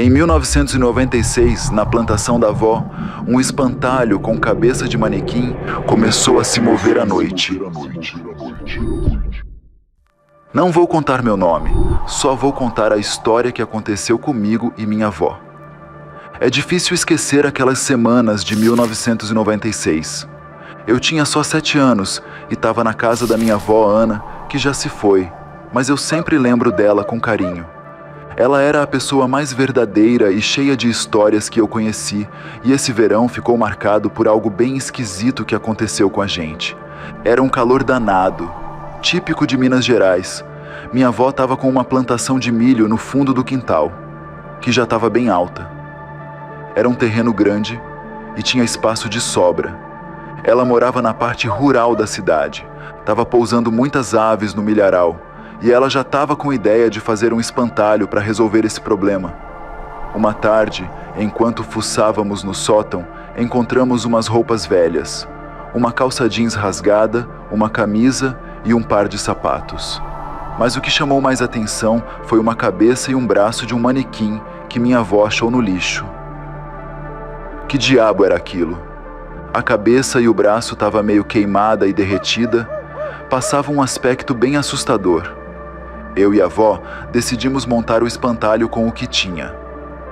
Em 1996, na plantação da avó, um espantalho com cabeça de manequim começou a se mover à noite. Não vou contar meu nome, só vou contar a história que aconteceu comigo e minha avó. É difícil esquecer aquelas semanas de 1996. Eu tinha só 7 anos e estava na casa da minha avó Ana, que já se foi, mas eu sempre lembro dela com carinho. Ela era a pessoa mais verdadeira e cheia de histórias que eu conheci, e esse verão ficou marcado por algo bem esquisito que aconteceu com a gente. Era um calor danado, típico de Minas Gerais. Minha avó estava com uma plantação de milho no fundo do quintal, que já estava bem alta. Era um terreno grande e tinha espaço de sobra. Ela morava na parte rural da cidade, estava pousando muitas aves no milharal, e ela já estava com ideia de fazer um espantalho para resolver esse problema. Uma tarde, enquanto fuçávamos no sótão, encontramos umas roupas velhas, uma calça jeans rasgada, uma camisa e um par de sapatos. Mas o que chamou mais atenção foi uma cabeça e um braço de um manequim que minha avó achou no lixo. Que diabo era aquilo? A cabeça e o braço estavam meio queimada e derretida, passava um aspecto bem assustador. Eu e a avó decidimos montar o espantalho com o que tinha.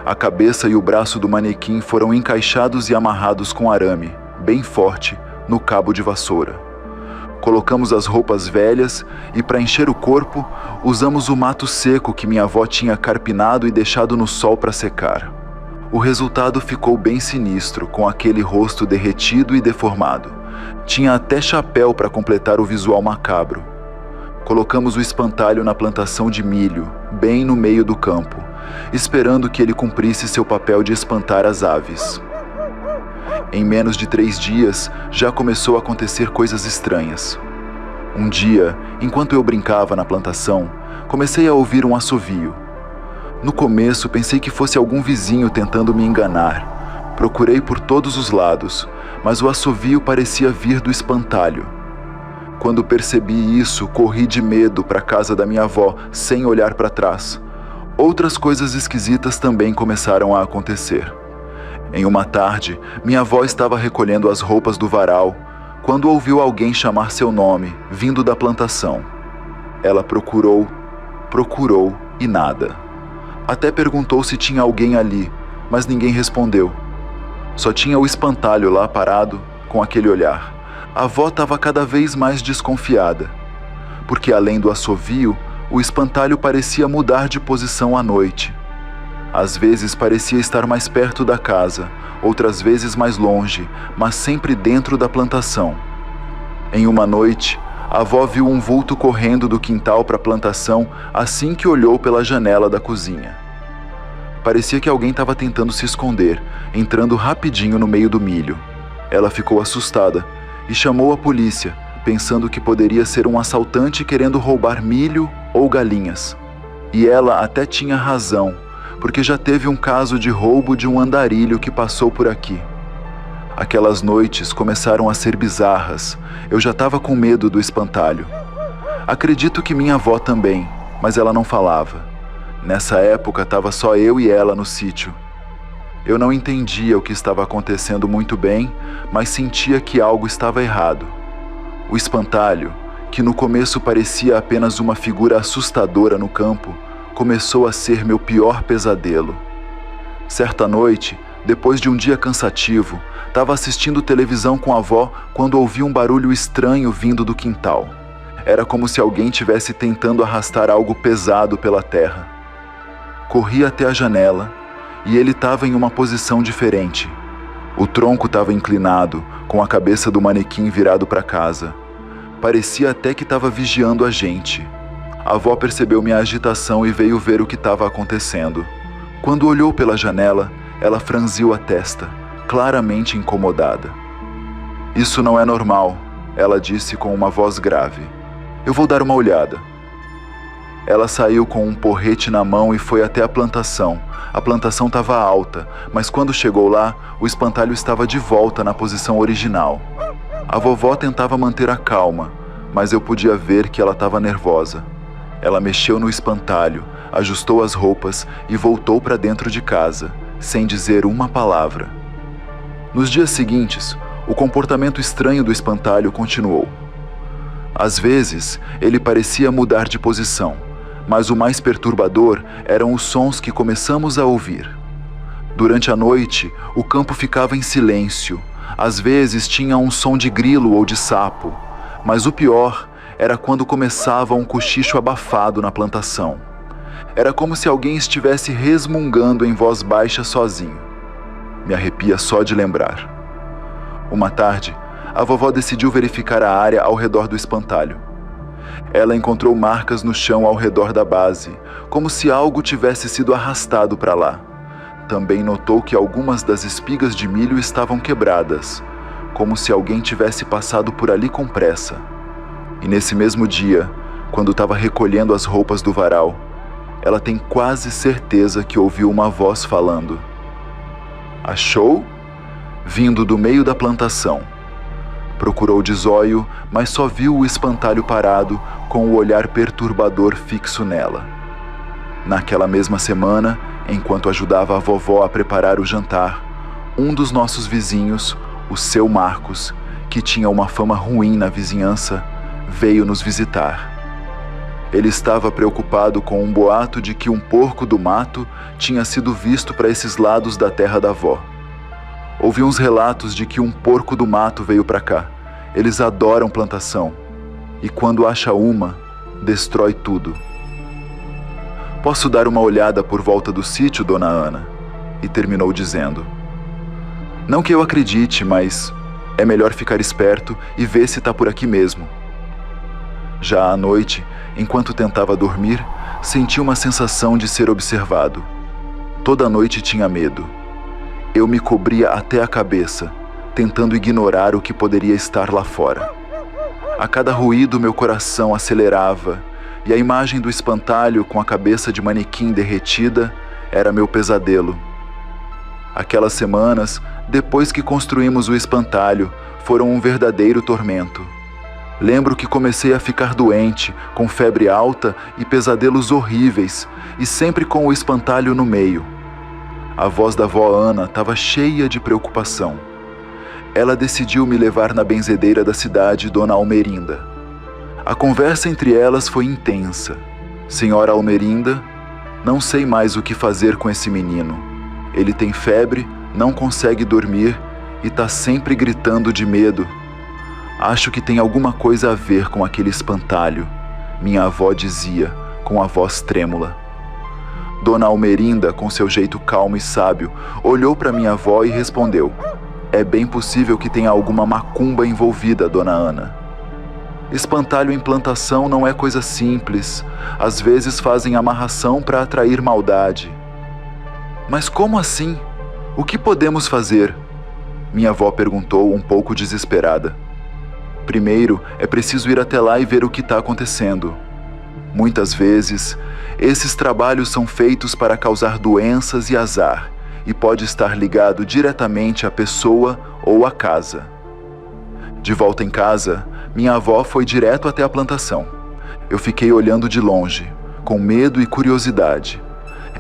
A cabeça e o braço do manequim foram encaixados e amarrados com arame, bem forte, no cabo de vassoura. Colocamos as roupas velhas e, para encher o corpo, usamos o mato seco que minha avó tinha carpinado e deixado no sol para secar. O resultado ficou bem sinistro, com aquele rosto derretido e deformado. Tinha até chapéu para completar o visual macabro. Colocamos o espantalho na plantação de milho, bem no meio do campo, esperando que ele cumprisse seu papel de espantar as aves. Em menos de 3 dias, já começou a acontecer coisas estranhas. Um dia, enquanto eu brincava na plantação, comecei a ouvir um assovio. No começo, pensei que fosse algum vizinho tentando me enganar. Procurei por todos os lados, mas o assovio parecia vir do espantalho. Quando percebi isso, corri de medo para a casa da minha avó, sem olhar para trás. Outras coisas esquisitas também começaram a acontecer. Em uma tarde, minha avó estava recolhendo as roupas do varal, quando ouviu alguém chamar seu nome, vindo da plantação. Ela procurou e nada. Até perguntou se tinha alguém ali, mas ninguém respondeu. Só tinha o espantalho lá parado, com aquele olhar. A avó estava cada vez mais desconfiada, porque além do assovio, o espantalho parecia mudar de posição à noite. Às vezes parecia estar mais perto da casa, outras vezes mais longe, mas sempre dentro da plantação. Em uma noite, a avó viu um vulto correndo do quintal para a plantação assim que olhou pela janela da cozinha. Parecia que alguém estava tentando se esconder, entrando rapidinho no meio do milho. Ela ficou assustada e chamou a polícia, pensando que poderia ser um assaltante querendo roubar milho ou galinhas. E ela até tinha razão, porque já teve um caso de roubo de um andarilho que passou por aqui. Aquelas noites começaram a ser bizarras. Eu já estava com medo do espantalho. Acredito que minha avó também, mas ela não falava. Nessa época estava só eu e ela no sítio. Eu não entendia o que estava acontecendo muito bem, mas sentia que algo estava errado. O espantalho, que no começo parecia apenas uma figura assustadora no campo, começou a ser meu pior pesadelo. Certa noite, depois de um dia cansativo, estava assistindo televisão com a avó quando ouvi um barulho estranho vindo do quintal. Era como se alguém estivesse tentando arrastar algo pesado pela terra. Corri até a janela e ele estava em uma posição diferente. O tronco estava inclinado, com a cabeça do manequim virado para casa. Parecia até que estava vigiando a gente. A avó percebeu minha agitação e veio ver o que estava acontecendo. Quando olhou pela janela, ela franziu a testa, claramente incomodada. "Isso não é normal", ela disse com uma voz grave. "Eu vou dar uma olhada." Ela saiu com um porrete na mão e foi até a plantação. A plantação estava alta, mas quando chegou lá, o espantalho estava de volta na posição original. A vovó tentava manter a calma, mas eu podia ver que ela estava nervosa. Ela mexeu no espantalho, ajustou as roupas e voltou para dentro de casa, sem dizer uma palavra. Nos dias seguintes, o comportamento estranho do espantalho continuou. Às vezes, ele parecia mudar de posição, mas o mais perturbador eram os sons que começamos a ouvir. Durante a noite, o campo ficava em silêncio. Às vezes tinha um som de grilo ou de sapo, mas o pior era quando começava um cochicho abafado na plantação. Era como se alguém estivesse resmungando em voz baixa sozinho. Me arrepia só de lembrar. Uma tarde, a vovó decidiu verificar a área ao redor do espantalho. Ela encontrou marcas no chão ao redor da base, como se algo tivesse sido arrastado para lá. Também notou que algumas das espigas de milho estavam quebradas, como se alguém tivesse passado por ali com pressa. E nesse mesmo dia, quando estava recolhendo as roupas do varal, ela tem quase certeza que ouviu uma voz falando. Achou? Vindo do meio da plantação. Procurou de zóio, mas só viu o espantalho parado, com o olhar perturbador fixo nela. Naquela mesma semana, enquanto ajudava a vovó a preparar o jantar, um dos nossos vizinhos, o seu Marcos, que tinha uma fama ruim na vizinhança, veio nos visitar. Ele estava preocupado com um boato de que um porco do mato tinha sido visto para esses lados da terra da avó. Ouvi uns relatos de que um porco do mato veio para cá. Eles adoram plantação. E quando acha uma, destrói tudo. Posso dar uma olhada por volta do sítio, dona Ana? E terminou dizendo. Não que eu acredite, mas é melhor ficar esperto e ver se está por aqui mesmo. Já à noite, enquanto tentava dormir, senti uma sensação de ser observado. Toda noite tinha medo. Eu me cobria até a cabeça, tentando ignorar o que poderia estar lá fora. A cada ruído meu coração acelerava, e a imagem do espantalho com a cabeça de manequim derretida era meu pesadelo. Aquelas semanas, depois que construímos o espantalho, foram um verdadeiro tormento. Lembro que comecei a ficar doente, com febre alta e pesadelos horríveis, e sempre com o espantalho no meio. A voz da vó Ana estava cheia de preocupação. Ela decidiu me levar na benzedeira da cidade, Dona Almerinda. A conversa entre elas foi intensa. Senhora Almerinda, não sei mais o que fazer com esse menino. Ele tem febre, não consegue dormir e está sempre gritando de medo. Acho que tem alguma coisa a ver com aquele espantalho, minha avó dizia, com a voz trêmula. Dona Almerinda, com seu jeito calmo e sábio, olhou para minha avó e respondeu. É bem possível que tenha alguma macumba envolvida, Dona Ana. Espantalho em plantação não é coisa simples. Às vezes fazem amarração para atrair maldade. Mas como assim? O que podemos fazer? Minha avó perguntou, um pouco desesperada. Primeiro, é preciso ir até lá e ver o que está acontecendo. Muitas vezes, esses trabalhos são feitos para causar doenças e azar, e pode estar ligado diretamente à pessoa ou à casa. De volta em casa, minha avó foi direto até a plantação. Eu fiquei olhando de longe, com medo e curiosidade.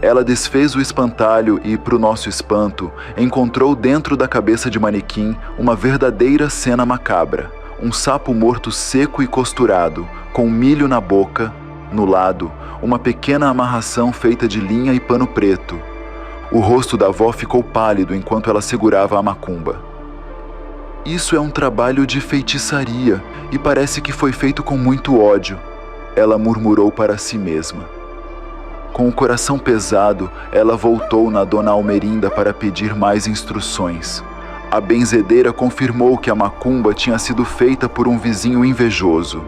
Ela desfez o espantalho e, para o nosso espanto, encontrou dentro da cabeça de manequim uma verdadeira cena macabra. Um sapo morto seco e costurado, com milho na boca, no lado, uma pequena amarração feita de linha e pano preto. O rosto da avó ficou pálido enquanto ela segurava a macumba. Isso é um trabalho de feitiçaria e parece que foi feito com muito ódio, ela murmurou para si mesma. Com o coração pesado, ela voltou na Dona Almerinda para pedir mais instruções. A benzedeira confirmou que a macumba tinha sido feita por um vizinho invejoso.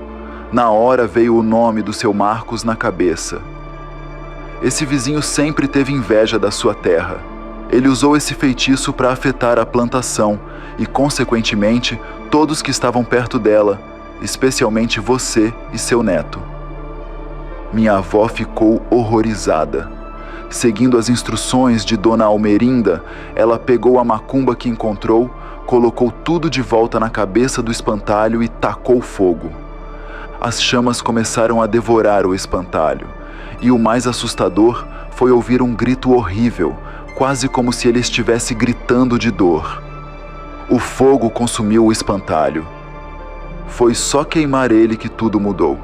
Na hora veio o nome do seu Marcos na cabeça. Esse vizinho sempre teve inveja da sua terra. Ele usou esse feitiço para afetar a plantação e, consequentemente, todos que estavam perto dela, especialmente você e seu neto. Minha avó ficou horrorizada. Seguindo as instruções de Dona Almerinda, ela pegou a macumba que encontrou, colocou tudo de volta na cabeça do espantalho e tacou fogo. As chamas começaram a devorar o espantalho, E o mais assustador foi ouvir um grito horrível, quase como se ele estivesse gritando de dor. O fogo consumiu o espantalho. Foi só queimar ele que tudo mudou.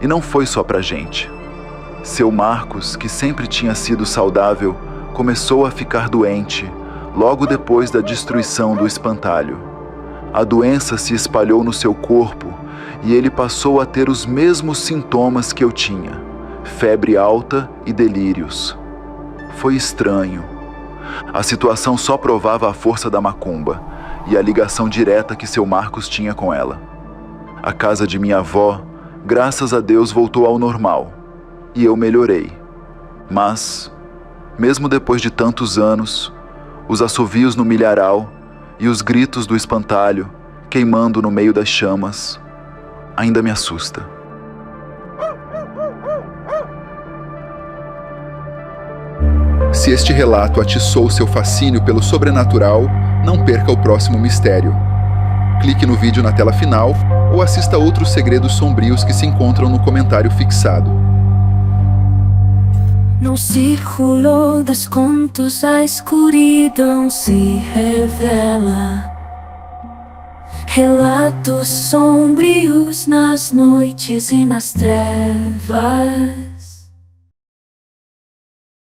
E não foi só pra gente. Seu Marcos, que sempre tinha sido saudável, começou a ficar doente, logo depois da destruição do espantalho. A doença se espalhou no seu corpo e ele passou a ter os mesmos sintomas que eu tinha: febre alta e delírios. Foi estranho. A situação só provava a força da macumba e a ligação direta que seu Marcos tinha com ela. A casa de minha avó, graças a Deus, voltou ao normal e eu melhorei. Mas, mesmo depois de tantos anos, os assovios no milharal e os gritos do espantalho queimando no meio das chamas ainda me assusta. Se este relato atiçou seu fascínio pelo sobrenatural, não perca o próximo mistério. Clique no vídeo na tela final ou assista outros segredos sombrios que se encontram no comentário fixado. No círculo dos contos a escuridão se revela. Relatos sombrios nas noites e nas trevas.